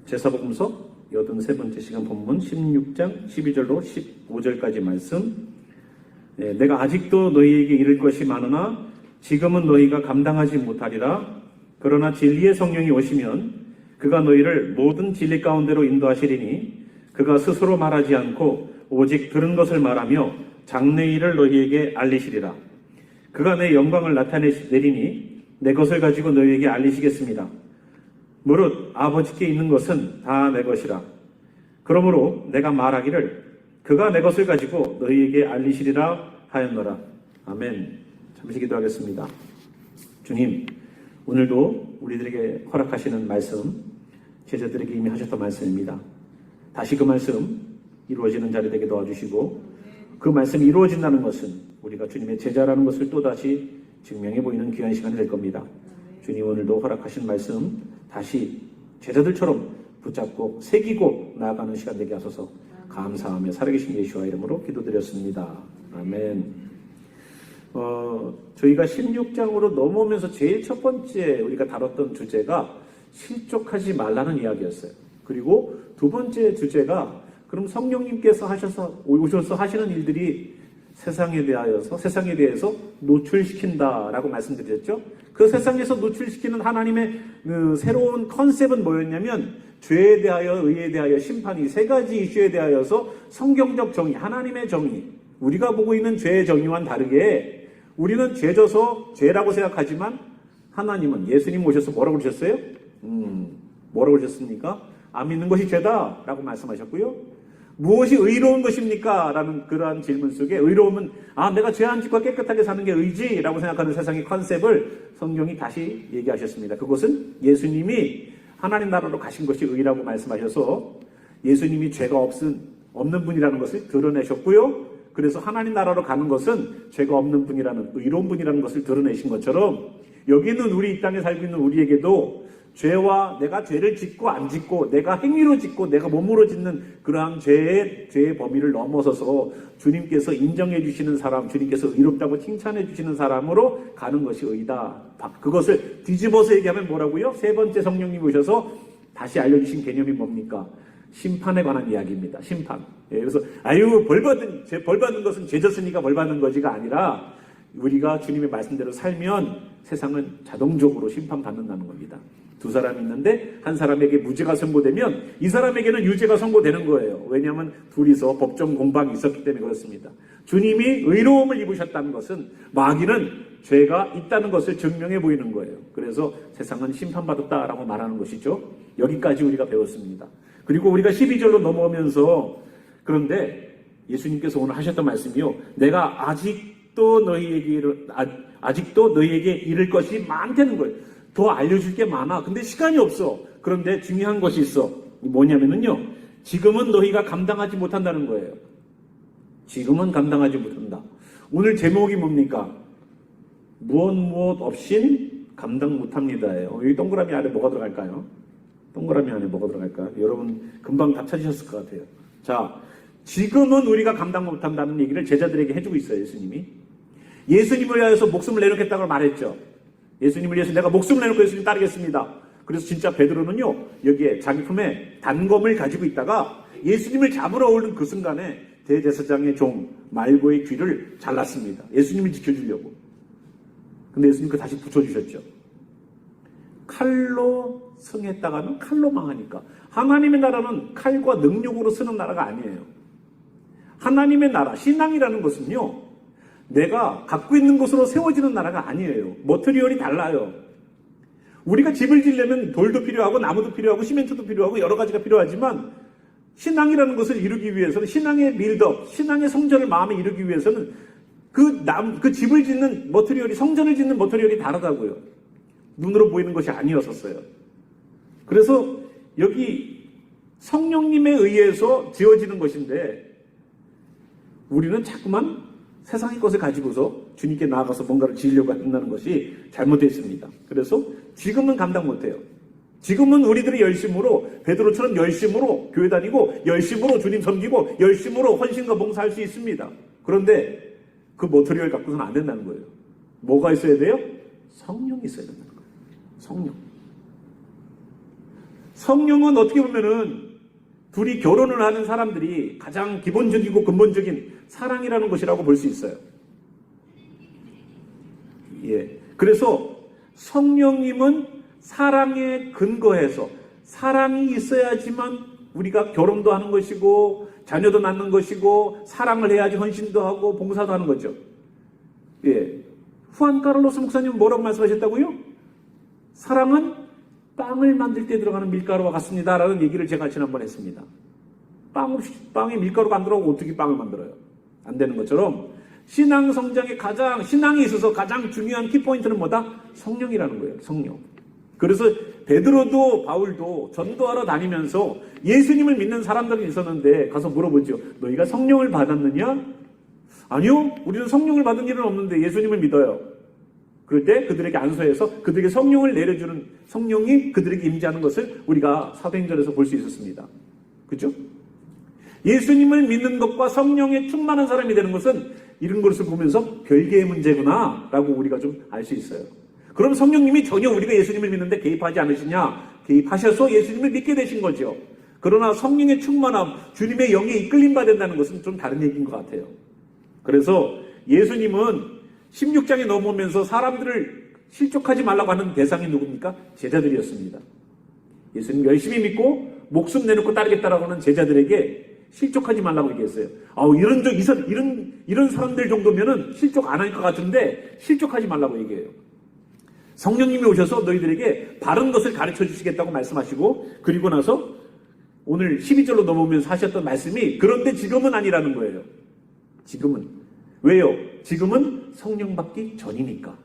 제사복음서 83번째 시간 본문 16장 12절로 15절까지 말씀. 내가 아직도 너희에게 이를 것이 많으나 지금은 너희가 감당하지 못하리라. 그러나 진리의 성령이 오시면 그가 너희를 모든 진리 가운데로 인도하시리니 그가 스스로 말하지 않고 오직 들은 것을 말하며 장래일을 너희에게 알리시리라. 그가 내 영광을 나타내리니 내 것을 가지고 너희에게 알리시겠습니다. 무릇 아버지께 있는 것은 다 내 것이라. 그러므로 내가 말하기를 그가 내 것을 가지고 너희에게 알리시리라 하였노라. 아멘. 잠시 기도하겠습니다. 주님, 오늘도 우리들에게 허락하시는 말씀, 제자들에게 이미 하셨던 말씀입니다. 다시 그 말씀 이루어지는 자리 되게 도와주시고, 그 말씀이 이루어진다는 것은 우리가 주님의 제자라는 것을 또다시 증명해 보이는 귀한 시간이 될 겁니다. 주님, 오늘도 허락하신 말씀 다시 제자들처럼 붙잡고 새기고 나아가는 시간 되게 하소서. 감사하며 살아계신 예수와 이름으로 기도드렸습니다. 아멘. 저희가 16장으로 넘어오면서 제일 첫 번째 우리가 다뤘던 주제가 실족하지 말라는 이야기였어요. 그리고 두 번째 주제가 그럼 성령님께서 오셔서 하시는 일들이 세상에 대해서 노출시킨다라고 말씀드렸죠. 그 세상에서 노출시키는 하나님의 그 새로운 컨셉은 뭐였냐면 죄에 대하여, 의에 대하여, 심판이 세 가지 이슈에 대하여서 성경적 정의, 하나님의 정의, 우리가 보고 있는 죄의 정의와는 다르게 우리는 죄져서 죄라고 생각하지만 하나님은, 예수님 오셔서 뭐라고 그러셨어요? 뭐라고 그러셨습니까? 안 믿는 것이 죄다라고 말씀하셨고요. 무엇이 의로운 것입니까? 라는 그러한 질문 속에 의로움은 내가 죄 안 짓고 깨끗하게 사는 게 의지라고 생각하는 세상의 컨셉을 성경이 다시 얘기하셨습니다. 그것은 예수님이 하나님 나라로 가신 것이 의라고 말씀하셔서 예수님이 죄가 없는 분이라는 것을 드러내셨고요. 그래서 하나님 나라로 가는 것은 죄가 없는 분이라는, 의로운 분이라는 것을 드러내신 것처럼 여기는 우리 이 땅에 살고 있는 우리에게도 죄와 내가 죄를 짓고 안 짓고 내가 행위로 짓고 내가 몸으로 짓는 그러한 죄의 범위를 넘어서서 주님께서 인정해 주시는 사람, 주님께서 의롭다고 칭찬해 주시는 사람으로 가는 것이 의다. 그것을 뒤집어서 얘기하면 뭐라고요? 세 번째 성령님 오셔서 다시 알려주신 개념이 뭡니까? 심판에 관한 이야기입니다. 심판. 그래서 벌 받는 것은 죄졌으니까 벌 받는 거지가 아니라 우리가 주님의 말씀대로 살면 세상은 자동적으로 심판받는다는 겁니다. 두 사람이 있는데 한 사람에게 무죄가 선고되면 이 사람에게는 유죄가 선고되는 거예요. 왜냐하면 둘이서 법정 공방이 있었기 때문에 그렇습니다. 주님이 의로움을 입으셨다는 것은 마귀는 죄가 있다는 것을 증명해 보이는 거예요. 그래서 세상은 심판받았다라고 말하는 것이죠. 여기까지 우리가 배웠습니다. 그리고 우리가 12절로 넘어오면서 그런데 예수님께서 오늘 하셨던 말씀이요. 내가 아직도 너희에게 이를 것이 많다는 거예요. 더 알려줄 게 많아. 근데 시간이 없어. 그런데 중요한 것이 있어. 뭐냐면요. 지금은 너희가 감당하지 못한다는 거예요. 지금은 감당하지 못한다. 오늘 제목이 뭡니까? 무엇 없인 감당 못합니다예요. 여기 동그라미 안에 뭐가 들어갈까요? 동그라미 안에 뭐가 들어갈까요? 여러분 금방 답 찾으셨을 것 같아요. 자, 지금은 우리가 감당 못한다는 얘기를 제자들에게 해주고 있어요. 예수님을 위하여서 목숨을 내놓겠다고 말했죠. 예수님을 위해서 내가 목숨을 내놓고 예수님 따르겠습니다. 그래서 진짜 베드로는요, 여기에 자기 품에 단검을 가지고 있다가 예수님을 잡으러 오는 그 순간에 대제사장의 종 말고의 귀를 잘랐습니다. 예수님을 지켜주려고. 근데 예수님 다시 붙여주셨죠. 칼로 승했다가는 칼로 망하니까. 하나님의 나라는 칼과 능력으로 쓰는 나라가 아니에요. 하나님의 나라, 신앙이라는 것은요, 내가 갖고 있는 것으로 세워지는 나라가 아니에요. 머티리얼이 달라요. 우리가 집을 지으려면 돌도 필요하고 나무도 필요하고 시멘트도 필요하고 여러 가지가 필요하지만 신앙이라는 것을 이루기 위해서는, 신앙의 빌드업, 신앙의 성전을 마음에 이루기 위해서는 그 집을 짓는 머티리얼이, 성전을 짓는 머티리얼이 다르다고요. 눈으로 보이는 것이 아니었었어요. 그래서 여기 성령님에 의해서 지어지는 것인데 우리는 자꾸만 세상의 것을 가지고서 주님께 나아가서 뭔가를 지으려고 한다는 것이 잘못됐습니다. 그래서 지금은 감당 못해요. 지금은 우리들이 열심으로, 베드로처럼 열심으로 교회 다니고 열심으로 주님 섬기고 열심으로 헌신과 봉사할 수 있습니다. 그런데 그 머티리얼 갖고서는 안 된다는 거예요. 뭐가 있어야 돼요? 성령이 있어야 된다는 거예요. 성령. 성령은 어떻게 보면은 둘이 결혼을 하는 사람들이 가장 기본적이고 근본적인 사랑이라는 것이라고 볼 수 있어요. 예. 그래서 성령님은 사랑에 근거해서 사랑이 있어야지만 우리가 결혼도 하는 것이고 자녀도 낳는 것이고 사랑을 해야지 헌신도 하고 봉사도 하는 거죠. 예. 후안 카를로스 목사님은 뭐라고 말씀하셨다고요? 사랑은 빵을 만들 때 들어가는 밀가루와 같습니다 라는 얘기를 제가 지난번에 했습니다. 빵에 밀가루가 안 들어가고 어떻게 빵을 만들어요? 안 되는 것처럼 신앙 성장의 신앙에 있어서 가장 중요한 키포인트는 뭐다? 성령이라는 거예요. 성령. 그래서 베드로도 바울도 전도하러 다니면서 예수님을 믿는 사람들이 있었는데 가서 물어보죠. 너희가 성령을 받았느냐? 아니요. 우리는 성령을 받은 일은 없는데 예수님을 믿어요. 그럴 때 그들에게 안수해서 그들에게 성령을 내려주는 성령이 그들에게 임재하는 것을 우리가 사도행전에서 볼 수 있었습니다. 그렇죠? 예수님을 믿는 것과 성령에 충만한 사람이 되는 것은 이런 것을 보면서 별개의 문제구나 라고 우리가 좀 알 수 있어요. 그럼 성령님이 전혀 우리가 예수님을 믿는데 개입하지 않으시냐? 개입하셔서 예수님을 믿게 되신 거죠. 그러나 성령의 충만함, 주님의 영에 이끌림 받는다는 것은 좀 다른 얘기인 것 같아요. 그래서 예수님은 16장에 넘어오면서 사람들을 실족하지 말라고 하는 대상이 누굽니까? 제자들이었습니다. 예수님 열심히 믿고 목숨 내놓고 따르겠다라고 하는 제자들에게 실족하지 말라고 얘기했어요. 이런 사람들 정도면은 실족 안 할 것 같은데 실족하지 말라고 얘기해요. 성령님이 오셔서 너희들에게 바른 것을 가르쳐 주시겠다고 말씀하시고 그리고 나서 오늘 12절로 넘어오면서 하셨던 말씀이 그런데 지금은 아니라는 거예요. 지금은. 왜요? 지금은 성령 받기 전이니까.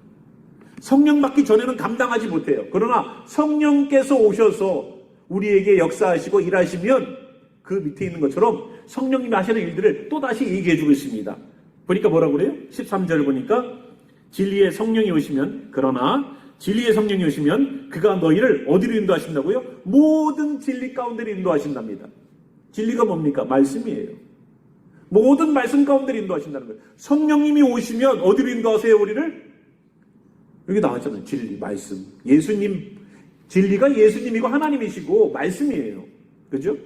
성령 받기 전에는 감당하지 못해요. 그러나 성령께서 오셔서 우리에게 역사하시고 일하시면 그 밑에 있는 것처럼 성령님이 하시는 일들을 또다시 얘기해 주고 있습니다. 보니까 뭐라고 그래요? 13절 보니까 진리의 성령이 오시면 그러나 진리의 성령이 오시면 그가 너희를 어디로 인도하신다고요? 모든 진리 가운데로 인도하신답니다. 진리가 뭡니까? 말씀이에요. 모든 말씀 가운데로 인도하신다는 거예요. 성령님이 오시면 어디로 인도하세요? 우리를? 여기 나왔잖아요. 진리, 말씀. 예수님, 진리가 예수님이고 하나님이시고 말씀이에요. 그죠?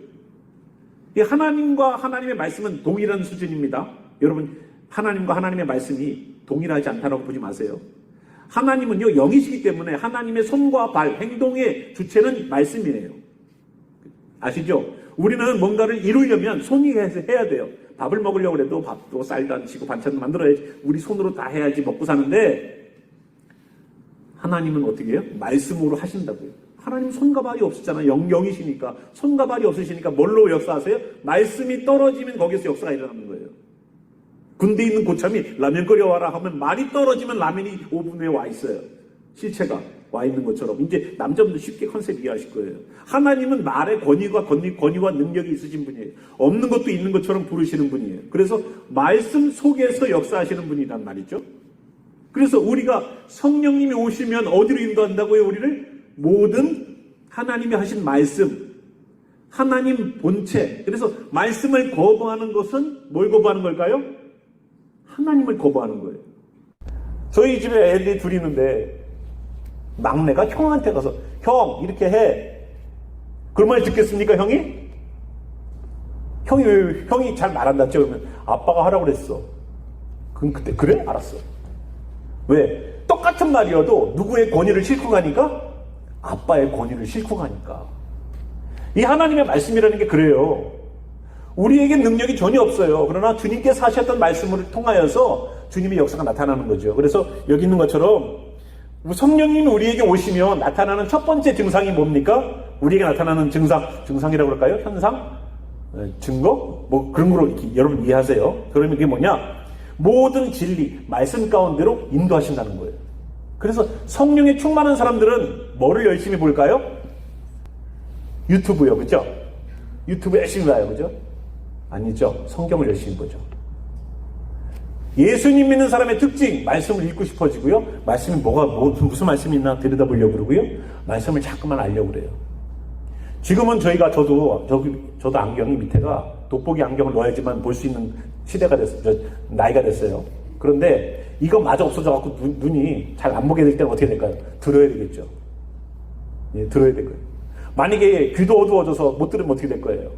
이 하나님과 하나님의 말씀은 동일한 수준입니다. 여러분, 하나님과 하나님의 말씀이 동일하지 않다라고 보지 마세요. 하나님은요, 영이시기 때문에 하나님의 손과 발, 행동의 주체는 말씀이에요. 아시죠? 우리는 뭔가를 이루려면 손이 해야 돼요. 밥을 먹으려고 해도 밥도 쌀도 안 치고 반찬도 만들어야지. 우리 손으로 다 해야지 먹고 사는데 하나님은 어떻게 해요? 말씀으로 하신다고요. 하나님 손과 발이 없었잖아요. 영이시니까. 손과 발이 없으시니까 뭘로 역사하세요? 말씀이 떨어지면 거기서 역사가 일어나는 거예요. 군대에 있는 고참이 라면 끓여와라 하면 말이 떨어지면 라면이 5분 후에 와 있어요. 실체가 와 있는 것처럼. 이제 남자분들 쉽게 컨셉 이해하실 거예요. 하나님은 말의 권위와 능력이 있으신 분이에요. 없는 것도 있는 것처럼 부르시는 분이에요. 그래서 말씀 속에서 역사하시는 분이란 말이죠. 그래서 우리가 성령님이 오시면 어디로 인도한다고요? 우리를? 모든 하나님이 하신 말씀, 하나님 본체. 그래서 말씀을 거부하는 것은 뭘 거부하는 걸까요? 하나님을 거부하는 거예요. 저희 집에 애들이 둘이 있는데 막내가 형한테 가서 형 이렇게 해. 그런 말 듣겠습니까 형이? 형이 잘 말한다죠. 그러면 아빠가 하라고 그랬어. 그럼 그때 그래? 알았어. 왜? 똑같은 말이어도 누구의 권위를 싣고 가니까? 아빠의 권위를 싣고 가니까. 이 하나님의 말씀이라는 게 그래요. 우리에게 능력이 전혀 없어요. 그러나 주님께서 하셨던 말씀을 통하여서 주님의 역사가 나타나는 거죠. 그래서 여기 있는 것처럼 성령님이 우리에게 오시면 나타나는 첫 번째 증상이 뭡니까? 우리에게 나타나는 증상이라고 그럴까요? 현상? 증거? 뭐 그런 거로 이렇게 여러분 이해하세요. 그러면 이게 뭐냐? 모든 진리, 말씀 가운데로 인도하신다는 거예요. 그래서 성령에 충만한 사람들은 뭐를 열심히 볼까요? 유튜브요. 그죠? 유튜브 열심히 봐요. 그죠? 아니죠. 성경을 열심히 보죠. 예수님 믿는 사람의 특징, 말씀을 읽고 싶어지고요. 말씀이 무슨 말씀이 있나 들여다보려고 그러고요. 말씀을 자꾸만 알려고 그래요. 지금은 저도 안경이 밑에가 돋보기 안경을 넣어야지만 볼 수 있는 시대가 됐어요. 나이가 됐어요. 그런데 이거 마저 없어져갖고 눈이 잘 안 보게 될 때는 어떻게 될까요? 들어야 되겠죠. 예, 들어야 될 거예요. 만약에 귀도 어두워져서 못 들으면 어떻게 될 거예요?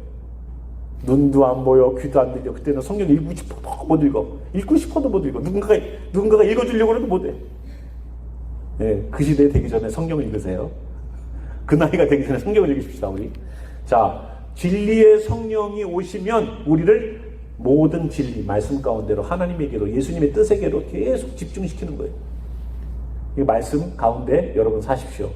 눈도 안 보여, 귀도 안 들려. 그때는 성경 읽고 싶어도 못 읽어. 읽고 싶어도 못 읽어. 누군가가 읽어주려고 해도 못 해. 네, 그 시대에 되기 전에 성경을 읽으세요. 그 나이가 되기 전에 성경을 읽으십시다, 우리. 자, 진리의 성령이 오시면 우리를 모든 진리, 말씀 가운데로 하나님에게로, 예수님의 뜻에게로 계속 집중시키는 거예요. 이 말씀 가운데 여러분 사십시오.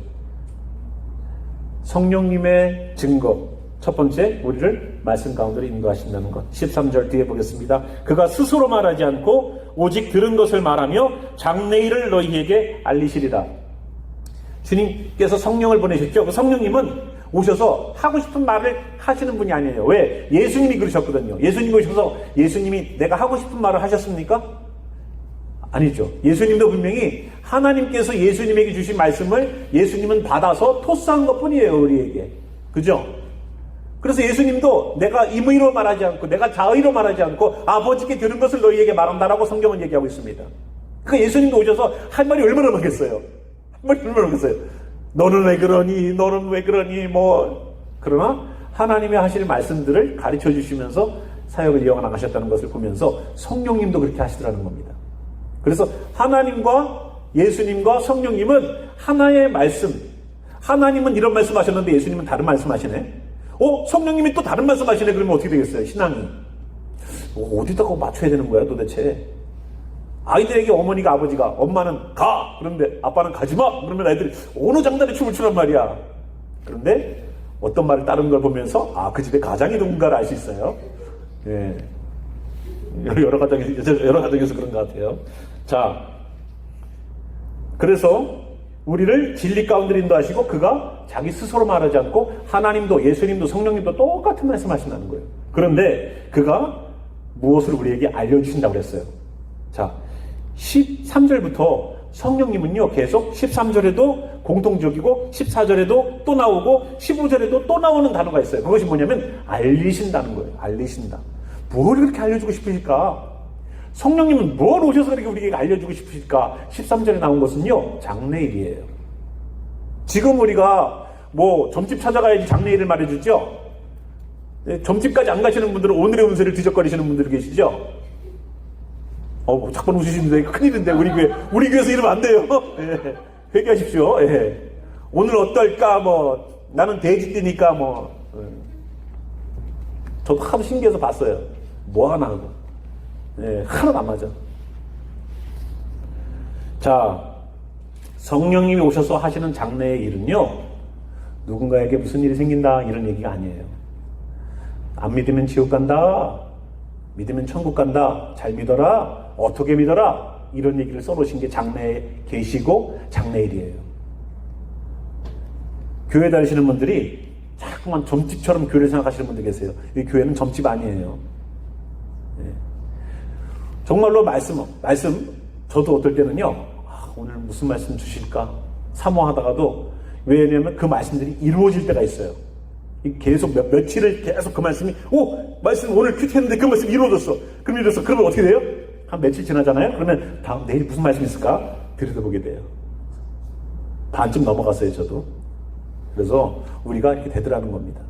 성령님의 증거, 첫 번째, 우리를 말씀 가운데로 인도하신다는 것. 13절 뒤에 보겠습니다. 그가 스스로 말하지 않고 오직 들은 것을 말하며 장래일을 너희에게 알리시리라. 주님께서 성령을 보내셨죠. 그 성령님은 오셔서 하고 싶은 말을 하시는 분이 아니에요. 왜? 예수님이 그러셨거든요. 예수님이 오셔서 예수님이 내가 하고 싶은 말을 하셨습니까? 아니죠. 예수님도 분명히 하나님께서 예수님에게 주신 말씀을 예수님은 받아서 토스한 것 뿐이에요, 우리에게. 그죠? 그래서 예수님도 내가 임의로 말하지 않고 내가 자의로 말하지 않고 아버지께 들은 것을 너희에게 말한다라고 성경은 얘기하고 있습니다. 그러니까 예수님도 오셔서 할 말이 얼마나 많겠어요. 할 말이 얼마나 많겠어요. 너는 왜 그러니, 너는 왜 그러니, 그러나 하나님의 하시는 말씀들을 가르쳐 주시면서 사역을 이어나가셨다는 것을 보면서 성령님도 그렇게 하시더라는 겁니다. 그래서 하나님과 예수님과 성령님은 하나의 말씀, 하나님은 이런 말씀 하셨는데 예수님은 다른 말씀 하시네. 성령님이 또 다른 말씀 하시네. 그러면 어떻게 되겠어요, 신앙이? 어디다가 맞춰야 되는 거야 도대체? 아이들에게 어머니가, 아버지가, 엄마는 가! 그런데 아빠는 가지 마! 그러면 아이들이 어느 장단에 춤을 추란 말이야. 그런데 어떤 말을 따른 걸 보면서 그 집에 가장이 누군가를 알 수 있어요. 예. 여러 가정에서 그런 것 같아요. 자, 그래서 우리를 진리 가운데 인도하시고 그가 자기 스스로 말하지 않고 하나님도 예수님도 성령님도 똑같은 말씀 하신다는 거예요. 그런데 그가 무엇을 우리에게 알려주신다고 그랬어요. 자, 13절부터 성령님은요 계속 13절에도 공통적이고 14절에도 또 나오고 15절에도 또 나오는 단어가 있어요. 그것이 뭐냐면 알리신다는 거예요. 알리신다. 뭘 그렇게 알려주고 싶으실까? 성령님은 뭘 오셔서 그렇게 우리에게 알려주고 싶으실까? 13절에 나온 것은요 장래일이에요. 지금 우리가 점집 찾아가야지 장래일을 말해주죠. 점집까지 안 가시는 분들은 오늘의 운세를 뒤적거리시는 분들 계시죠. 자꾸 웃으시는데 큰일인데 우리 교회에서 이러면 안 돼요. 예, 회개하십시오. 예. 오늘 어떨까? 나는 돼지띠니까 저도 하도 신기해서 봤어요. 하나 하고. 예, 하나도 안 맞아. 자, 성령님이 오셔서 하시는 장래의 일은요, 누군가에게 무슨 일이 생긴다 이런 얘기가 아니에요. 안 믿으면 지옥 간다, 믿으면 천국 간다, 잘 믿어라, 어떻게 믿어라, 이런 얘기를 써놓으신 게 장래의 계시고 장래일이에요. 교회 다니시는 분들이 자꾸만 점집처럼 교회를 생각하시는 분들 계세요. 이 교회는 점집 아니에요. 네. 정말로 말씀 저도 어떨 때는요, 오늘 무슨 말씀 주실까 사모하다가도, 왜냐면 그 말씀들이 이루어질 때가 있어요. 계속 며칠을 계속 그 말씀이 말씀 오늘 큐트했는데 그 말씀이 이루어졌어. 그러면 어떻게 돼요? 한 며칠 지나잖아요. 그러면 내일 무슨 말씀이 있을까 들여다보게 돼요. 반쯤 넘어갔어요, 저도. 그래서 우리가 이렇게 되더라는 겁니다.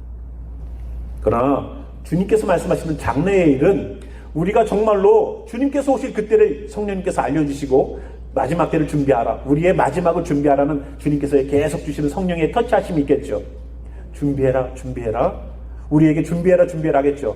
그러나 주님께서 말씀하시는 장래의 일은 우리가 정말로 주님께서 오실 그때를 성령님께서 알려주시고 마지막 때를 준비하라, 우리의 마지막을 준비하라는 주님께서 계속 주시는 성령의 터치하심이 있겠죠. 준비해라, 우리에게 준비해라 하겠죠.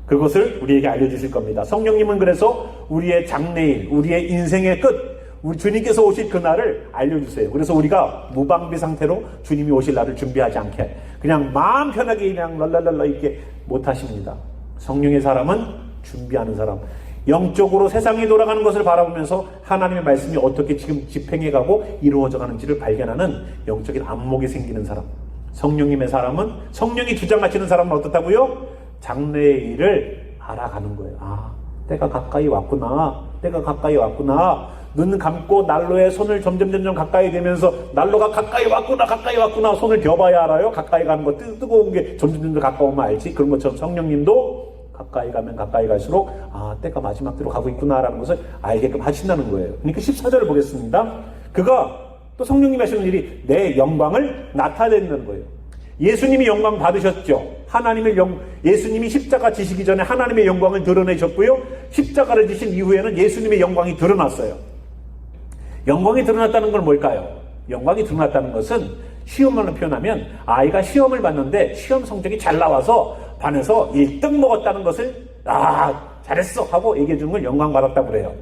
그것을 우리에게 알려주실 겁니다. 성령님은 그래서 우리의 장래일, 우리의 인생의 끝, 우리 주님께서 오실 그날을 알려주세요. 그래서 우리가 무방비 상태로 주님이 오실 날을 준비하지 않게 그냥 마음 편하게 그냥 랄랄랄라 이렇게 못하십니다. 성령의 사람은 준비하는 사람, 영적으로 세상이 돌아가는 것을 바라보면서 하나님의 말씀이 어떻게 지금 집행해가고 이루어져 가는지를 발견하는 영적인 안목이 생기는 사람. 성령님의 사람은, 성령이 주장하시는 사람은 어떻다고요? 장래의 일을 알아가는 거예요. 때가 가까이 왔구나. 눈 감고 난로에 손을 점점 가까이 대면서 난로가 가까이 왔구나. 손을 겨봐야 알아요. 가까이 가는 거, 뜨거운 게 점점 가까우면 알지. 그런 것처럼 성령님도 가까이 가면 가까이 갈수록 때가 마지막 때로 가고 있구나라는 것을 알게끔 하신다는 거예요. 그러니까 14절을 보겠습니다. 그가 또 성령님이 하시는 일이 내 영광을 나타낸다는 거예요. 예수님이 영광 받으셨죠. 예수님이 십자가 지시기 전에 하나님의 영광을 드러내셨고요. 십자가를 지신 이후에는 예수님의 영광이 드러났어요. 영광이 드러났다는 건 뭘까요? 영광이 드러났다는 것은 시험으로 표현하면 아이가 시험을 봤는데 시험 성적이 잘 나와서 반에서 1등 먹었다는 것을 잘했어 하고 얘기해 주는 걸 영광 받았다고 그래요.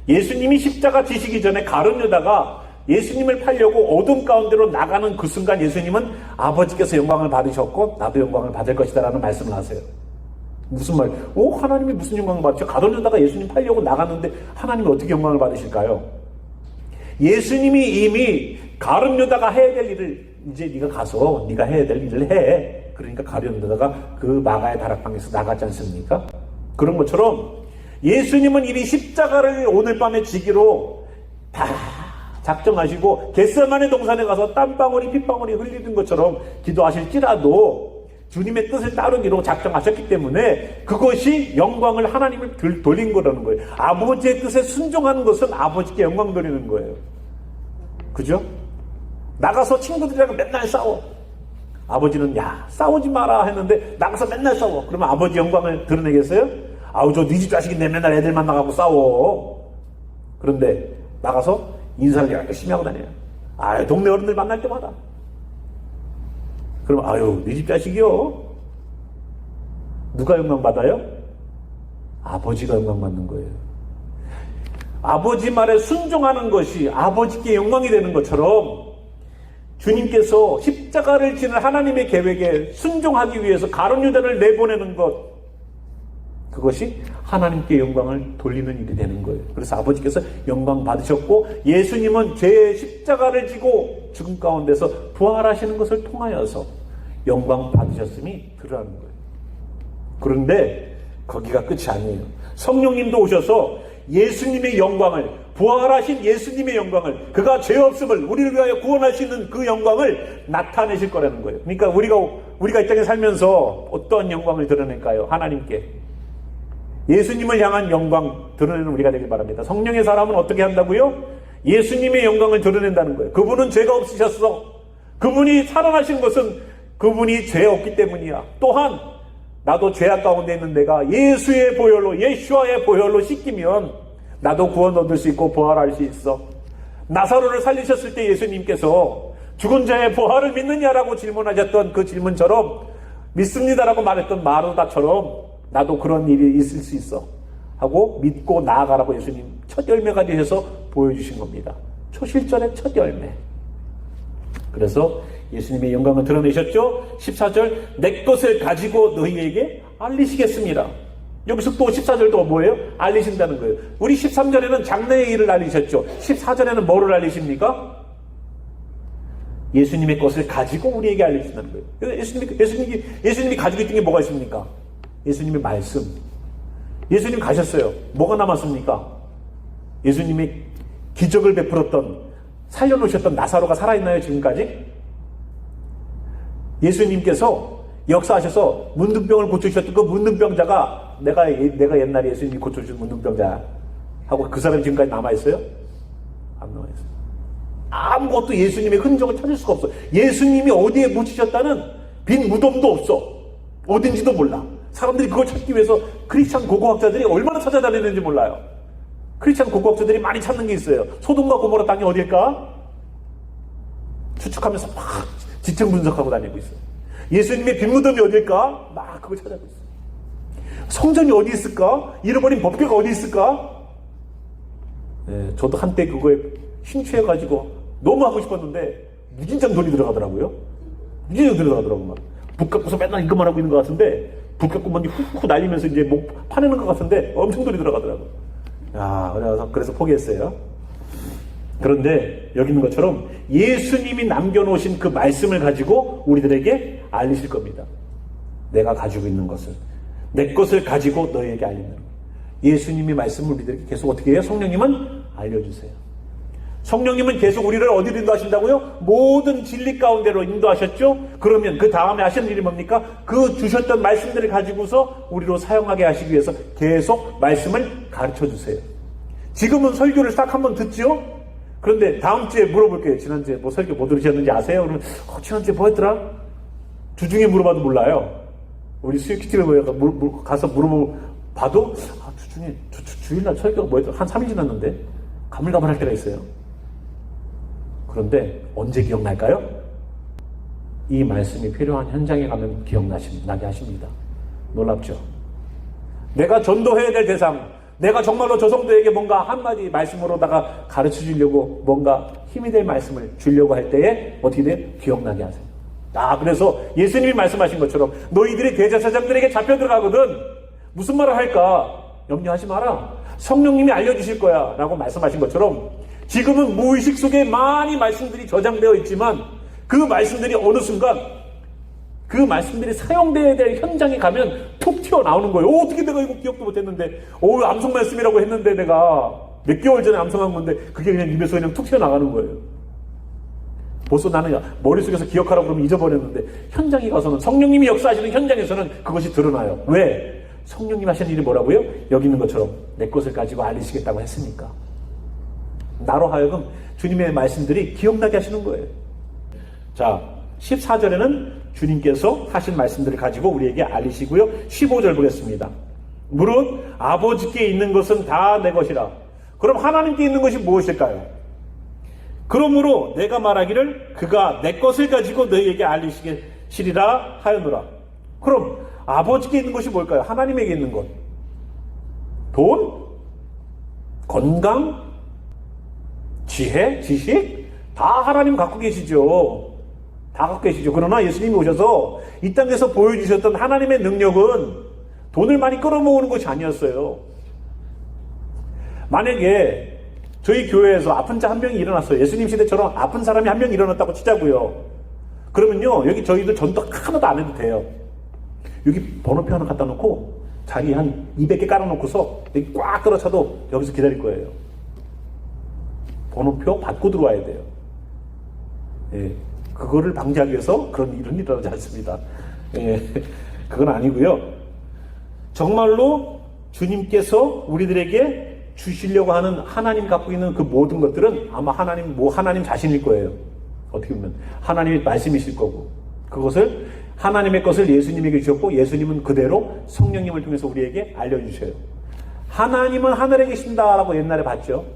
예수님이 십자가 지시기 전에 가룟 유다가 예수님을 팔려고 어둠 가운데로 나가는 그 순간 예수님은 아버지께서 영광을 받으셨고 나도 영광을 받을 것이다 라는 말씀을 하세요. 무슨 말? 하나님이 무슨 영광을 받죠? 가룟 유다가 예수님 팔려고 나갔는데 하나님이 어떻게 영광을 받으실까요? 예수님이 이미 가룟 유다가 해야 될 일을 이제 네가 가서 네가 해야 될 일을 해. 그러니까 가룟 유다가 그 마가의 다락방에서 나갔지 않습니까? 그런 것처럼 예수님은 이미 십자가를 오늘 밤에 지기로 다 작정하시고 겟세마네 동산에 가서 땀방울이 핏방울이 흘리는 것처럼 기도하실지라도 주님의 뜻을 따르기로 작정하셨기 때문에 그것이 영광을 하나님을 돌린 거라는 거예요. 아버지의 뜻에 순종하는 것은 아버지께 영광 돌리는 거예요. 그죠? 나가서 친구들이랑 맨날 싸워. 아버지는 싸우지 마라 했는데 나가서 맨날 싸워. 그러면 아버지 영광을 드러내겠어요? 저 네 집 자식인데 맨날 애들 만나가고 싸워. 그런데 나가서 인사를 열심히 하고 다녀요. 동네 어른들 만날 때마다. 그럼 네 집 자식이요. 누가 영광 받아요? 아버지가 영광 받는 거예요. 아버지 말에 순종하는 것이 아버지께 영광이 되는 것처럼 주님께서 십자가를 지는 하나님의 계획에 순종하기 위해서 가룟 유다를 내보내는 것, 그것이 하나님께 영광을 돌리는 일이 되는 거예요. 그래서 아버지께서 영광 받으셨고 예수님은 죄의 십자가를 지고 죽음 가운데서 부활하시는 것을 통하여서 영광 받으셨음이 드러나는 거예요. 그런데 거기가 끝이 아니에요. 성령님도 오셔서 예수님의 영광을, 부활하신 예수님의 영광을, 그가 죄 없음을 우리를 위하여 구원할 수 있는 그 영광을 나타내실 거라는 거예요. 그러니까 우리가 이 땅에 살면서 어떤 영광을 드러낼까요? 하나님께 예수님을 향한 영광 드러내는 우리가 되길 바랍니다. 성령의 사람은 어떻게 한다고요? 예수님의 영광을 드러낸다는 거예요. 그분은 죄가 없으셨어. 그분이 살아나신 것은 그분이 죄 없기 때문이야. 또한 나도 죄악 가운데 있는 내가 예수의 보혈로, 예수와의 보혈로 씻기면 나도 구원 얻을 수 있고 부활할 수 있어. 나사로를 살리셨을 때 예수님께서 죽은 자의 부활을 믿느냐라고 질문하셨던 그 질문처럼 믿습니다라고 말했던 마르다처럼 나도 그런 일이 있을 수 있어 하고 믿고 나아가라고 예수님 첫 열매가 되셔서 보여주신 겁니다. 초실절의 첫 열매. 그래서 예수님의 영광을 드러내셨죠. 14절 내 것을 가지고 너희에게 알리시겠습니다. 여기서 또 14절도 뭐예요? 알리신다는 거예요. 우리 13절에는 장래의 일을 알리셨죠. 14절에는 뭐를 알리십니까? 예수님의 것을 가지고 우리에게 알리신다는 거예요. 예수님이 가지고 있던 게 뭐가 있습니까? 예수님의 말씀. 예수님 가셨어요. 뭐가 남았습니까? 예수님이 기적을 베풀었던, 살려놓으셨던 나사로가 살아있나요, 지금까지? 예수님께서 역사하셔서 문둥병을 고쳐주셨던 그 문둥병자가 내가 옛날에 예수님이 고쳐준 문둥병자 하고 그 사람이 지금까지 남아있어요? 안 남아있어요. 아무것도 예수님의 흔적을 찾을 수가 없어. 예수님이 어디에 묻히셨다는 빈 무덤도 없어. 어딘지도 몰라. 사람들이 그걸 찾기 위해서 크리스찬 고고학자들이 얼마나 찾아다니는지 몰라요. 크리스찬 고고학자들이 많이 찾는 게 있어요. 소돔과 고모라 땅이 어딜까? 추측하면서 막 지층 분석하고 다니고 있어요. 예수님의 빈무덤이 어딜까? 막 그걸 찾아보고 있어요. 성전이 어디 있을까? 잃어버린 법궤가 어디 있을까? 네, 저도 한때 그거에 심취해가지고 너무 하고 싶었는데 무진장 돈이 들어가더라고요. 무진장 들어가더라고요. 막. 북 갖고서 맨날 이것만 하고 있는 것 같은데 북 갖고 먼저 훅훅 날리면서 이제 목 파내는 것 같은데 엄청 돈이 들어가더라고요. 그래서 포기했어요. 그런데 여기 있는 것처럼 예수님이 남겨놓으신 그 말씀을 가지고 우리들에게 알리실 겁니다. 내가 가지고 있는 것을, 내 것을 가지고 너희에게 알리는 거예요. 예수님이 말씀을 우리들에게 계속 어떻게 해요? 성령님은 알려주세요. 성령님은 계속 우리를 어디로 인도하신다고요? 모든 진리 가운데로 인도하셨죠? 그러면 그 다음에 하시는 일이 뭡니까? 그 주셨던 말씀들을 가지고서 우리로 사용하게 하시기 위해서 계속 말씀을 가르쳐 주세요. 지금은 설교를 딱 한번 듣죠? 그런데 다음 주에 물어볼게요. 지난주에 설교 뭐 들으셨는지 아세요? 그러면 지난주에 뭐 했더라? 주중에 물어봐도 몰라요. 우리 수요키티를 가서 물어봐도 주중에 주일날 설교가 뭐였더라? 한 3일 지났는데 가물가물할 때가 있어요. 그런데 언제 기억날까요? 이 말씀이 필요한 현장에 가면 기억나게 하십니다. 놀랍죠? 내가 전도해야 될 대상, 내가 정말로 저 성도에게 뭔가 한마디 말씀으로다가 가르쳐 주려고 뭔가 힘이 될 말씀을 주려고 할 때에 어떻게 돼요? 기억나게 하세요. 그래서 예수님이 말씀하신 것처럼 너희들이 대제사장들에게 잡혀 들어가거든 무슨 말을 할까? 염려하지 마라. 성령님이 알려주실 거야 라고 말씀하신 것처럼 지금은 무의식 속에 많이 말씀들이 저장되어 있지만 그 말씀들이 어느 순간 그 말씀들이 사용되어야 될 현장에 가면 툭 튀어나오는 거예요. 어떻게 내가 이거 기억도 못했는데 암송 말씀이라고 했는데 내가 몇 개월 전에 암송한 건데 그게 그냥 입에서 그냥 툭 튀어나가는 거예요. 벌써 나는 머릿속에서 기억하라고 그러면 잊어버렸는데 현장에 가서는 성령님이 역사하시는 현장에서는 그것이 드러나요. 왜? 성령님 하시는 일이 뭐라고요? 여기 있는 것처럼 내 것을 가지고 알리시겠다고 했으니까. 나로 하여금 주님의 말씀들이 기억나게 하시는 거예요. 자, 14절에는 주님께서 하신 말씀들을 가지고 우리에게 알리시고요. 15절 보겠습니다. 무릇 아버지께 있는 것은 다 내 것이라. 그럼 하나님께 있는 것이 무엇일까요? 그러므로 내가 말하기를 그가 내 것을 가지고 너희에게 알리시리라 하였노라. 그럼 아버지께 있는 것이 뭘까요? 하나님에게 있는 것. 돈? 건강? 지혜? 지식? 다 하나님 갖고 계시죠. 다 갖고 계시죠. 그러나 예수님이 오셔서 이 땅에서 보여주셨던 하나님의 능력은 돈을 많이 끌어모으는 것이 아니었어요. 만약에 저희 교회에서 아픈 자 한 명이 일어났어요. 예수님 시대처럼 아픈 사람이 한 명 일어났다고 치자고요. 그러면요, 여기 저희도 전도 하나도 안 해도 돼요. 여기 번호표 하나 갖다 놓고 자리 한 200개 깔아놓고서 여기 꽉 끌어차도 여기서 기다릴 거예요. 번호표 받고 들어와야 돼요. 예, 그거를 방지하기 위해서 그런 일은 일어나지 않습니다. 예, 그건 아니고요. 정말로 주님께서 우리들에게 주시려고 하는 하나님 갖고 있는 그 모든 것들은 아마 하나님 자신일 거예요. 어떻게 보면 하나님의 말씀이실 거고 그것을 하나님의 것을 예수님에게 주셨고 예수님은 그대로 성령님을 통해서 우리에게 알려주셔요. 하나님은 하늘에 계신다라고 옛날에 봤죠.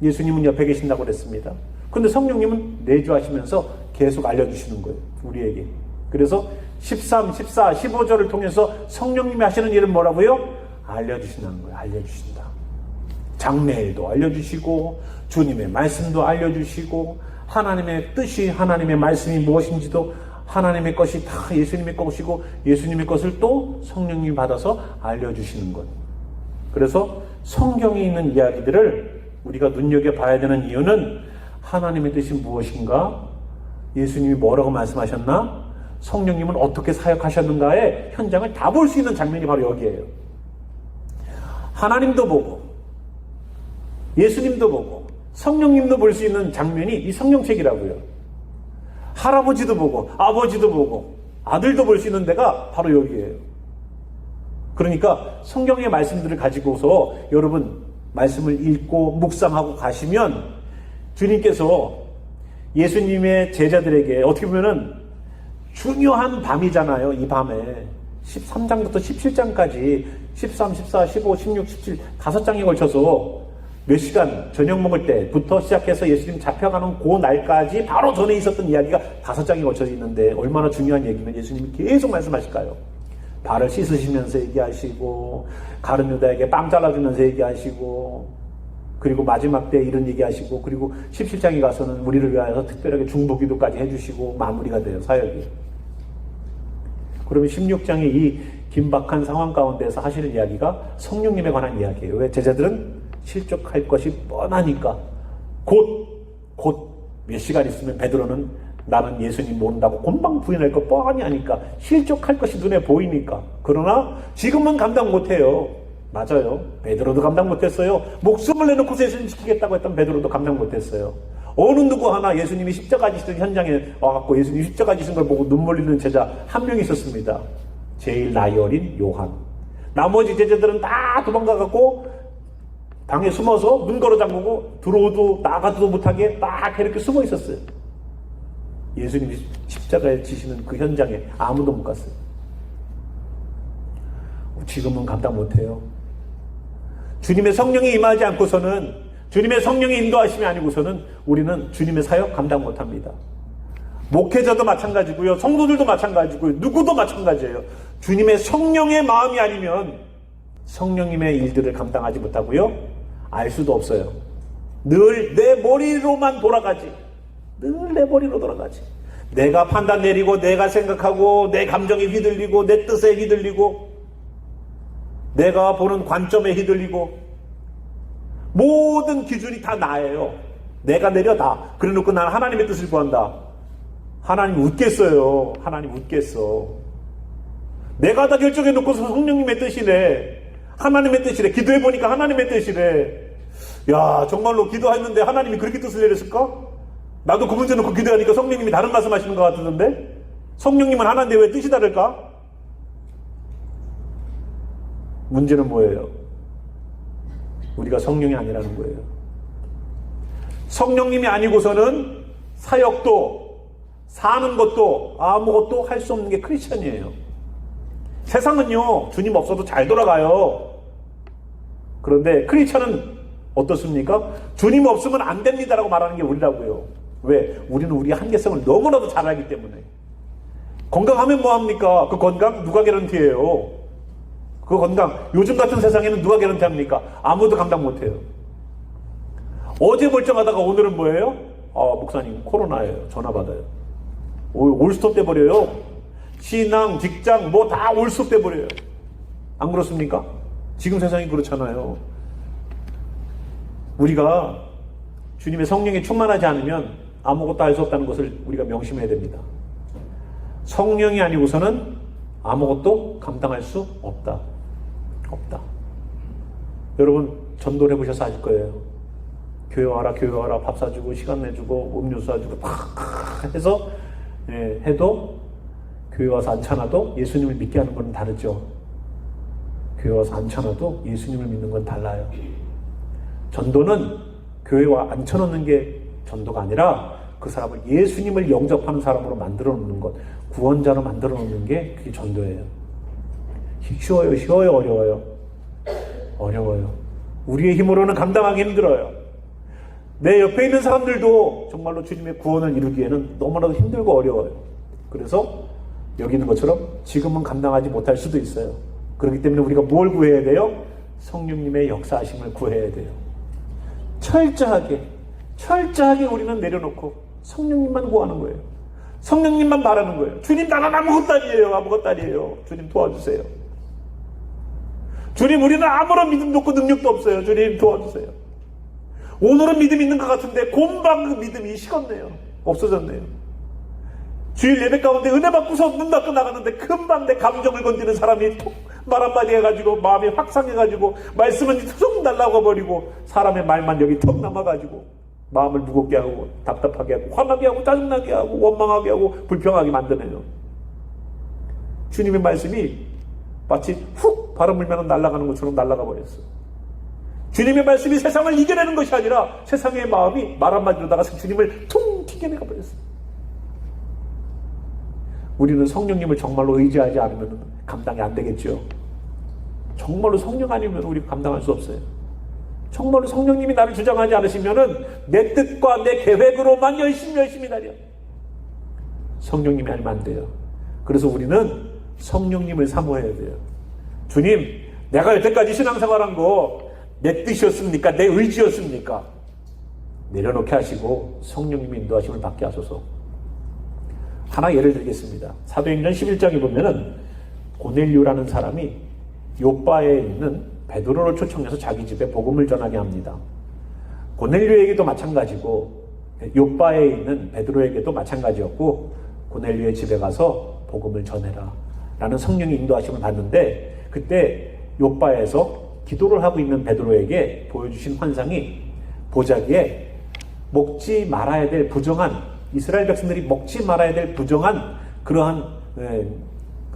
예수님은 옆에 계신다고 그랬습니다. 그런데 성령님은 내주하시면서 계속 알려주시는 거예요. 우리에게. 그래서 13, 14, 15절을 통해서 성령님이 하시는 일은 뭐라고요? 알려주신다는 거예요. 알려주신다. 장래일도 알려주시고 주님의 말씀도 알려주시고 하나님의 뜻이 하나님의 말씀이 무엇인지도 하나님의 것이 다 예수님의 것이고 예수님의 것을 또 성령님이 받아서 알려주시는 것. 그래서 성경에 있는 이야기들을 우리가 눈여겨봐야 되는 이유는 하나님의 뜻이 무엇인가? 예수님이 뭐라고 말씀하셨나? 성령님은 어떻게 사역하셨는가의 현장을 다 볼 수 있는 장면이 바로 여기에요. 하나님도 보고 예수님도 보고 성령님도 볼 수 있는 장면이 이 성경책이라고요. 할아버지도 보고 아버지도 보고 아들도 볼 수 있는 데가 바로 여기에요. 그러니까 성경의 말씀들을 가지고서 여러분 말씀을 읽고 묵상하고 가시면 주님께서 예수님의 제자들에게 어떻게 보면은 중요한 밤이잖아요. 이 밤에 13장부터 17장까지 13, 14, 15, 16, 17 5장에 걸쳐서 몇 시간 저녁 먹을 때부터 시작해서 예수님 잡혀가는 그 날까지 바로 전에 있었던 이야기가 5장에 걸쳐져 있는데 얼마나 중요한 얘기면 예수님이 계속 말씀하실까요? 발을 씻으시면서 얘기하시고 가룟 유다에게 빵 잘라주면서 얘기하시고 그리고 마지막 때 이런 얘기하시고 그리고 17장에 가서는 우리를 위하여서 특별하게 중보기도까지 해주시고 마무리가 돼요. 사역이. 그러면 16장의 이 긴박한 상황 가운데서 하시는 이야기가 성령님에 관한 이야기예요. 왜? 제자들은 실족할 것이 뻔하니까 곧 몇 시간 있으면 베드로는 나는 예수님 모른다고 금방 부인할 거 뻔히 하니까 실족할 것이 눈에 보이니까. 그러나 지금은 감당 못해요. 맞아요. 베드로도 감당 못했어요. 목숨을 내놓고서 예수님 지키겠다고 했던 베드로도 감당 못했어요. 어느 누구 하나 예수님이 십자가 지시던 현장에 와갖고 예수님이 십자가 지신 걸 보고 눈물 흘리는 제자 한 명 있었습니다. 제일 나이 어린 요한. 나머지 제자들은 다 도망가갖고 방에 숨어서 눈 걸어 잠그고 들어오도 나가도 못하게 딱 이렇게 숨어 있었어요. 예수님이 십자가에 지시는 그 현장에 아무도 못 갔어요. 지금은 감당 못해요. 주님의 성령이 임하지 않고서는, 주님의 성령의 인도하심이 아니고서는 우리는 주님의 사역 감당 못합니다. 목회자도 마찬가지고요, 성도들도 마찬가지고요, 누구도 마찬가지예요. 주님의 성령의 마음이 아니면 성령님의 일들을 감당하지 못하고요, 알 수도 없어요. 늘 내 머리로만 돌아가지. 늘 내 머리로 돌아가지. 내가 판단 내리고, 내가 생각하고, 내 감정에 휘둘리고, 내 뜻에 휘둘리고, 내가 보는 관점에 휘둘리고, 모든 기준이 다 나예요. 내가 내려 다. 그래 놓고 나는 하나님의 뜻을 구한다. 하나님 웃겠어요. 하나님 웃겠어. 내가 다 결정해 놓고서 성령님의 뜻이래, 하나님의 뜻이래, 기도해 보니까 하나님의 뜻이래. 야, 정말로 기도했는데 하나님이 그렇게 뜻을 내렸을까? 나도 그 문제 놓고 기도하니까 성령님이 다른 말씀 하시는 것 같은데? 성령님은 하나인데 왜 뜻이 다를까? 문제는 뭐예요? 우리가 성령이 아니라는 거예요. 성령님이 아니고서는 사역도, 사는 것도, 아무것도 할 수 없는 게 크리스천이에요. 세상은요, 주님 없어도 잘 돌아가요. 그런데 크리스천은 어떻습니까? 주님 없으면 안 됩니다라고 말하는 게 우리라고요. 왜? 우리는 우리의 한계성을 너무나도 잘 알기 때문에. 건강하면 뭐합니까? 그 건강 누가 개런티예요? 그 건강, 요즘 같은 세상에는 누가 개런티합니까? 아무도 감당 못해요. 어제 멀쩡하다가 오늘은 뭐예요? 목사님 코로나예요. 전화 받아요. 올스톱 돼버려요. 신앙, 직장 뭐 다 올스톱 돼버려요. 안 그렇습니까? 지금 세상이 그렇잖아요. 우리가 주님의 성령에 충만하지 않으면 아무것도 할 수 없다는 것을 우리가 명심해야 됩니다. 성령이 아니고서는 아무것도 감당할 수 없다. 없다. 여러분 전도를 해보셔서 아실 거예요. 교회 와라, 교회 와라, 밥 사주고 시간 내주고 음료수 사주고 팍 해서 해도 교회 와서 안 차나도 예수님을 믿게 하는 건 다르죠. 교회 와서 안 차나도 예수님을 믿는 건 달라요. 전도는 교회와 앉혀놓는 게 전도가 아니라 그 사람을 예수님을 영접하는 사람으로 만들어 놓는 것, 구원자로 만들어 놓는 게 그게 전도예요. 쉬워요? 쉬워요? 어려워요? 어려워요. 우리의 힘으로는 감당하기 힘들어요. 내 옆에 있는 사람들도 정말로 주님의 구원을 이루기에는 너무나도 힘들고 어려워요. 그래서 여기 있는 것처럼 지금은 감당하지 못할 수도 있어요. 그렇기 때문에 우리가 뭘 구해야 돼요? 성령님의 역사하심을 구해야 돼요. 철저하게 우리는 내려놓고 성령님만 구하는 거예요. 성령님만 바라는 거예요. 주님, 나는 아무것도 아니에요. 아무것도 아니에요. 주님 도와주세요. 주님, 우리는 아무런 믿음도 없고 능력도 없어요. 주님 도와주세요. 오늘은 믿음 있는 것 같은데 금방 그 믿음이 식었네요. 없어졌네요. 주일 예배 가운데 은혜 받고서 문 닫고 나가는데 금방 내 감정을 건드는 사람이 말 한마디 해가지고 마음이 확상해가지고 말씀은 툭 날라가 버리고 사람의 말만 여기 턱 남아가지고 마음을 무겁게 하고 답답하게 하고 화나게 하고 짜증나게 하고 원망하게 하고 불평하게 만드네요. 주님의 말씀이 마치 훅 바람 불면 날아가는 것처럼 날아가 버렸어. 주님의 말씀이 세상을 이겨내는 것이 아니라 세상의 마음이 말 한마디로다가 주님을 퉁 튀겨내가 버렸어. 우리는 성령님을 정말로 의지하지 않으면 감당이 안 되겠죠. 정말로 성령 아니면 우리가 감당할 수 없어요. 정말로 성령님이 나를 주장하지 않으시면은 내 뜻과 내 계획으로만 열심히 다녀. 성령님이 아니면 안 돼요. 그래서 우리는 성령님을 사모해야 돼요. 주님, 내가 여태까지 신앙생활한 거 내 뜻이었습니까? 내 의지였습니까? 내려놓게 하시고 성령님의 인도하심을 받게 하소서. 하나 예를 들겠습니다. 사도행전 11장에 보면은 고넬료라는 사람이 요빠에 있는 베드로를 초청해서 자기 집에 복음을 전하게 합니다. 고넬료에게도 마찬가지고 요빠에 있는 베드로에게도 마찬가지였고, 고넬료의 집에 가서 복음을 전해라 라는 성령의 인도하심을 받는데, 그때 요빠에서 기도를 하고 있는 베드로에게 보여주신 환상이 보자기에 먹지 말아야 될 부정한, 이스라엘 백성들이 먹지 말아야 될 부정한 그러한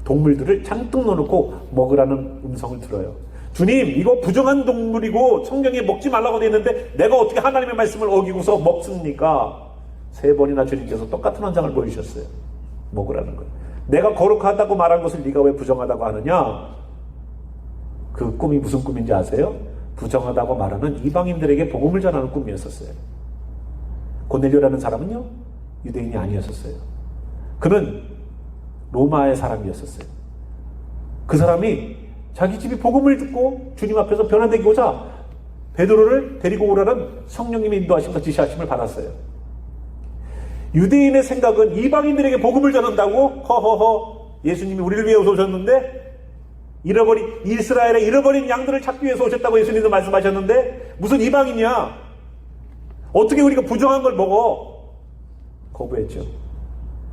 동물들을 잔뜩 넣어놓고 먹으라는 음성을 들어요. 주님, 이거 부정한 동물이고 성경에 먹지 말라고 되어 있는데 내가 어떻게 하나님의 말씀을 어기고서 먹습니까? 3번이나 주님께서 똑같은 환상을 보여주셨어요. 먹으라는 거예요. 내가 거룩하다고 말한 것을 네가 왜 부정하다고 하느냐? 그 꿈이 무슨 꿈인지 아세요? 부정하다고 말하는 이방인들에게 복음을 전하는 꿈이었었어요. 고넬료라는 사람은요, 유대인이 아니었었어요. 그는 로마의 사람이었었어요. 그 사람이 자기 집이 복음을 듣고 주님 앞에서 변화되고자 베드로를 데리고 오라는 성령님의 인도하심과 지시하심을 받았어요. 유대인의 생각은 이방인들에게 복음을 전한다고 허허허 예수님이 우리를 위해 오셨는데 이스라엘의 잃어버린 양들을 찾기 위해서 오셨다고 예수님도 말씀하셨는데 무슨 이방인이야? 어떻게 우리가 부정한 걸 먹어? 거부했죠.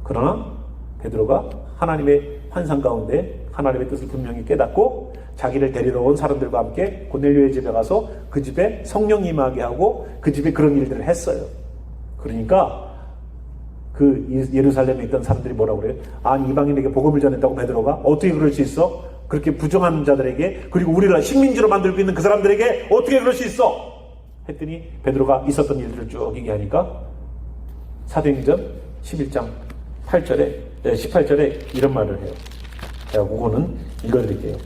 그러나 베드로가 하나님의 환상 가운데 하나님의 뜻을 분명히 깨닫고 자기를 데리러 온 사람들과 함께 고넬료의 집에 가서 그 집에 성령이 임하게 하고 그 집에 그런 일들을 했어요. 그러니까 그 예루살렘에 있던 사람들이 뭐라고 그래요? 아니 이방인에게 복음을 전했다고 베드로가 어떻게 그럴 수 있어? 그렇게 부정한 자들에게 그리고 우리를 식민지로 만들고 있는 그 사람들에게 어떻게 그럴 수 있어? 했더니 베드로가 있었던 일들을 쭉 얘기하니까 사도행전 11장 18절에 이런 말을 해요. 제가 그거는 읽어드릴게요.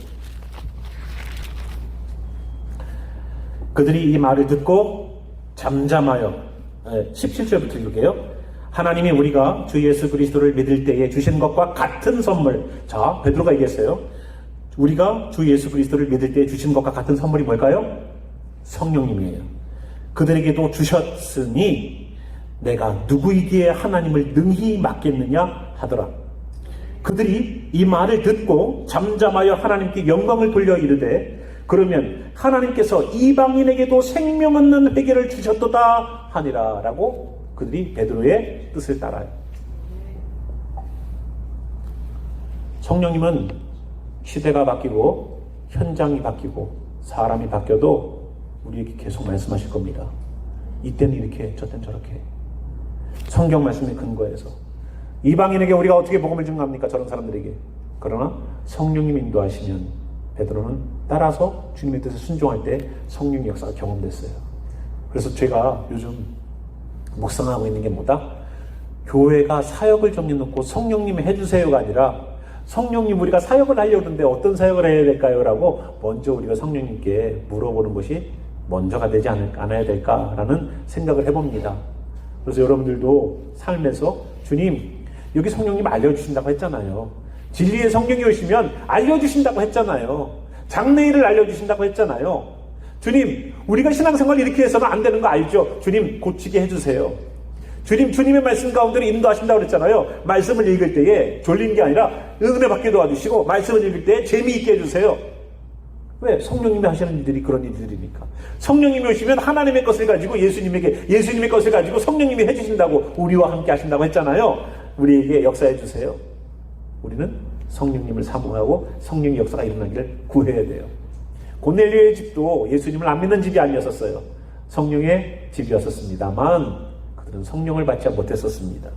그들이 이 말을 듣고 잠잠하여 17절부터 읽을게요. 하나님이 우리가 주 예수 그리스도를 믿을 때에 주신 것과 같은 선물. 자, 베드로가 얘기했어요. 우리가 주 예수 그리스도를 믿을 때에 주신 것과 같은 선물이 뭘까요? 성령님이에요. 그들에게도 주셨으니 내가 누구이기에 하나님을 능히 맡겠느냐 하더라. 그들이 이 말을 듣고 잠잠하여 하나님께 영광을 돌려 이르되 그러면 하나님께서 이방인에게도 생명 얻는 회개를 주셨도다 하니라 라고 그들이 베드로의 뜻을 따라요. 성령님은 시대가 바뀌고 현장이 바뀌고 사람이 바뀌어도 우리에게 계속 말씀하실 겁니다. 이때는 이렇게 저때는 저렇게 성경 말씀의 근거에서 이방인에게 우리가 어떻게 복음을 증거합니까? 저런 사람들에게. 그러나 성령님 인도하시면 베드로는 따라서 주님의 뜻에 순종할 때 성령의 역사가 경험됐어요. 그래서 제가 요즘 묵상하고 있는 게 뭐다? 교회가 사역을 정해놓고 성령님이 해주세요가 아니라 성령님 우리가 사역을 하려는데 어떤 사역을 해야 될까요? 라고 먼저 우리가 성령님께 물어보는 것이 먼저가 되지 않아야 될까라는 생각을 해봅니다. 그래서 여러분들도 삶에서 주님 여기 성령님 알려주신다고 했잖아요. 진리의 성령이 오시면 알려주신다고 했잖아요. 장래일을 알려주신다고 했잖아요. 주님 우리가 신앙생활 이렇게 해서는 안 되는 거 알죠? 주님 고치게 해주세요. 주님 주님의 말씀 가운데로 인도하신다고 그랬잖아요. 말씀을 읽을 때에 졸린 게 아니라 은혜 받게 도와주시고 말씀을 읽을 때에 재미있게 해주세요. 왜? 성령님이 하시는 일들이 그런 일들이니까. 성령님이 오시면 하나님의 것을 가지고 예수님의 것을 가지고 성령님이 해주신다고 우리와 함께 하신다고 했잖아요. 우리에게 역사해 주세요. 우리는 성령님을 사모하고 성령의 역사가 일어나기를 구해야 돼요. 고넬료의 집도 예수님을 안 믿는 집이 아니었었어요. 성령의 집이었었습니다만 그들은 성령을 받지 못했었습니다.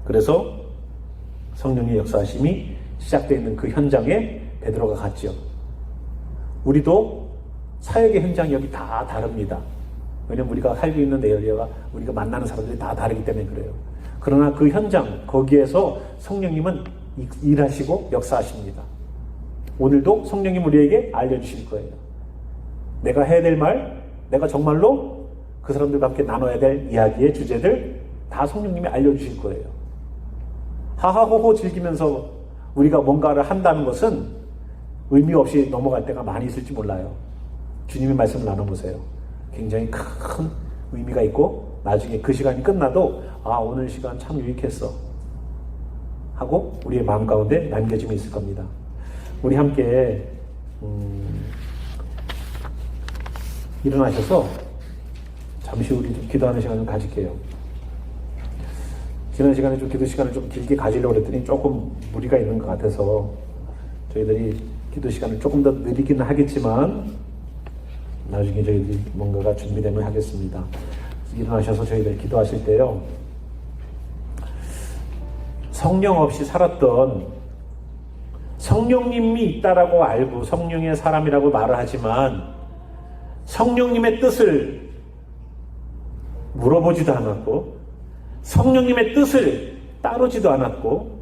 그래서 성령의 역사하심이 시작되어 있는 그 현장에 베드로가 갔죠. 우리도 사역의 현장이 여기 다 다릅니다. 왜냐면 우리가 살고 있는 에리어가 우리가 만나는 사람들이 다 다르기 때문에 그래요. 그러나 그 현장 거기에서 성령님은 일하시고 역사하십니다. 오늘도 성령님 우리에게 알려주실 거예요. 내가 해야 될 말, 내가 정말로 그 사람들과 함께 나눠야 될 이야기의 주제들 다 성령님이 알려주실 거예요. 하하호호 즐기면서 우리가 뭔가를 한다는 것은 의미 없이 넘어갈 때가 많이 있을지 몰라요. 주님의 말씀을 나눠보세요. 굉장히 큰 의미가 있고 나중에 그 시간이 끝나도 아 오늘 시간 참 유익했어 하고 우리의 마음 가운데 남겨짐이 있을 겁니다. 우리 함께 일어나셔서 잠시 우리 좀 기도하는 시간을 가질게요. 지난 시간에 좀 기도 시간을 좀 길게 가지려고 했더니 조금 무리가 있는 것 같아서 저희들이 기도 시간을 조금 더 느리기는 하겠지만 나중에 저희들이 뭔가가 준비되면 하겠습니다. 일어나셔서 저희들 기도하실 때요. 성령 없이 살았던 성령님이 있다라고 알고 성령의 사람이라고 말을 하지만 성령님의 뜻을 물어보지도 않았고 성령님의 뜻을 따르지도 않았고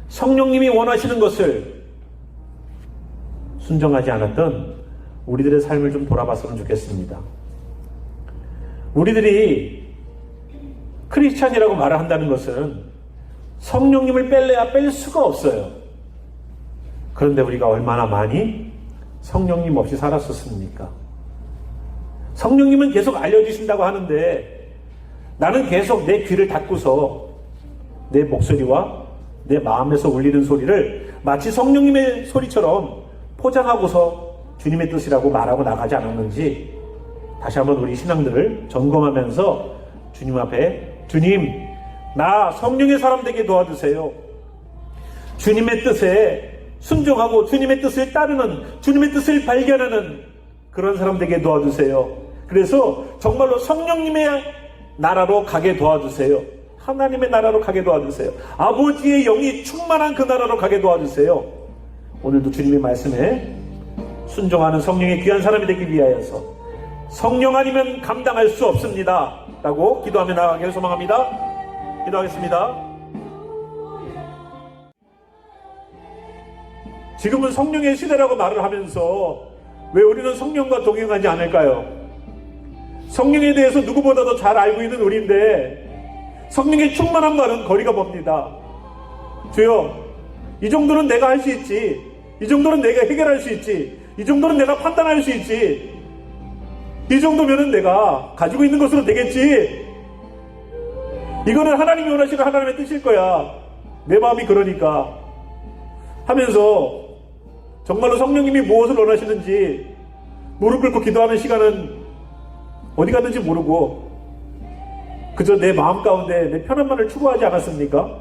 성령님이 원하시는 것을 순종하지 않았던 우리들의 삶을 좀 돌아봤으면 좋겠습니다. 우리들이 크리스찬이라고 말을 한다는 것은 성령님을 뺄래야 뺄 수가 없어요. 그런데 우리가 얼마나 많이 성령님 없이 살았었습니까? 성령님은 계속 알려주신다고 하는데 나는 계속 내 귀를 닫고서 내 목소리와 내 마음에서 울리는 소리를 마치 성령님의 소리처럼 포장하고서 주님의 뜻이라고 말하고 나가지 않았는지 다시 한번 우리 신앙들을 점검하면서 주님 앞에 주님, 나 성령의 사람 되게 도와주세요. 주님의 뜻에 순종하고 주님의 뜻을 따르는, 주님의 뜻을 발견하는 그런 사람 되게 도와주세요. 그래서 정말로 성령님의 나라로 가게 도와주세요. 하나님의 나라로 가게 도와주세요. 아버지의 영이 충만한 그 나라로 가게 도와주세요. 오늘도 주님의 말씀에 순종하는 성령의 귀한 사람이 되기 위하여서 성령 아니면 감당할 수 없습니다 라고 기도하며 나가기를 소망합니다. 기도하겠습니다. 지금은 성령의 시대라고 말을 하면서 왜 우리는 성령과 동행하지 않을까요? 성령에 대해서 누구보다도 잘 알고 있는 우리인데 성령의 충만한 말은 거리가 멉니다. 주여, 이 정도는 내가 할 수 있지, 이 정도는 내가 해결할 수 있지, 이 정도는 내가 판단할 수 있지, 이 정도면은 내가 가지고 있는 것으로 되겠지, 이거는 하나님이 원하시는 하나님의 뜻일 거야, 내 마음이 그러니까 하면서 정말로 성령님이 무엇을 원하시는지 무릎 꿇고 기도하는 시간은 어디 갔는지 모르고 그저 내 마음 가운데 내 편안만을 추구하지 않았습니까?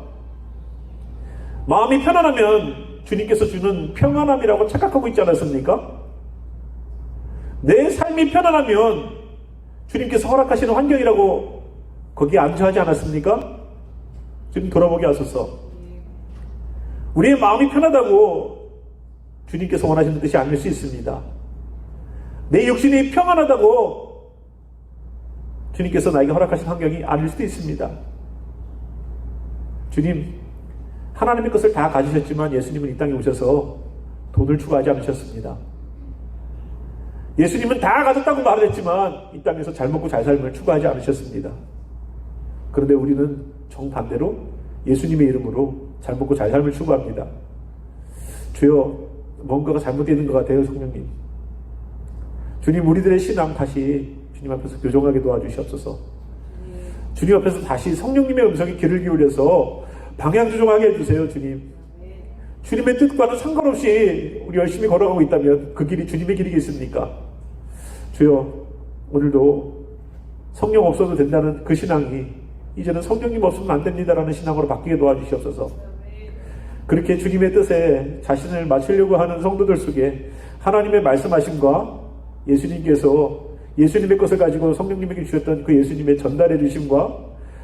마음이 편안하면 주님께서 주는 평안함이라고 착각하고 있지 않았습니까? 내 삶이 편안하면 주님께서 허락하시는 환경이라고 거기에 안주하지 않았습니까? 지금 돌아보게 하소서. 우리의 마음이 편하다고 주님께서 원하시는 뜻이 아닐 수 있습니다. 내 육신이 평안하다고 주님께서 나에게 허락하신 환경이 아닐 수도 있습니다. 주님, 하나님의 것을 다 가지셨지만 예수님은 이 땅에 오셔서 돈을 추구하지 않으셨습니다. 예수님은 다 가졌다고 말을 했지만 이 땅에서 잘 먹고 잘 삶을 추구하지 않으셨습니다. 그런데 우리는 정반대로 예수님의 이름으로 잘 먹고 잘 삶을 추구합니다. 주여, 뭔가가 잘못되는 것 같아요, 성령님. 주님, 우리들의 신앙 다시 주님 앞에서 교정하게 도와주시옵소서. 주님 앞에서 다시 성령님의 음성에 귀를 기울여서 방향 조정하게 해주세요, 주님. 주님의 뜻과는 상관없이 우리 열심히 걸어가고 있다면 그 길이 주님의 길이겠습니까? 주여, 오늘도 성령 없어도 된다는 그 신앙이 이제는 성령님 없으면 안 됩니다라는 신앙으로 바뀌게 도와주시옵소서. 그렇게 주님의 뜻에 자신을 맞추려고 하는 성도들 속에 하나님의 말씀하심과 예수님께서 예수님의 것을 가지고 성령님에게 주셨던 그 예수님의 전달해 주심과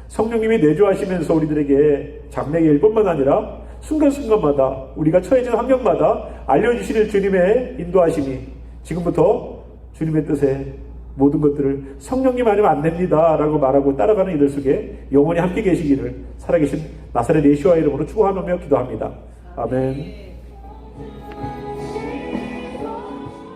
성령님이 내주하시면서 우리들에게 장래의 일뿐만 아니라 순간순간마다 우리가 처해진 환경마다 알려주시는 주님의 인도하심이 지금부터 주님의 뜻에 모든 것들을 성령님 아니면 안 됩니다 라고 말하고 따라가는 이들 속에 영원히 함께 계시기를 살아계신 나사렛 예수와 이름으로 축원하며 기도합니다. 아멘.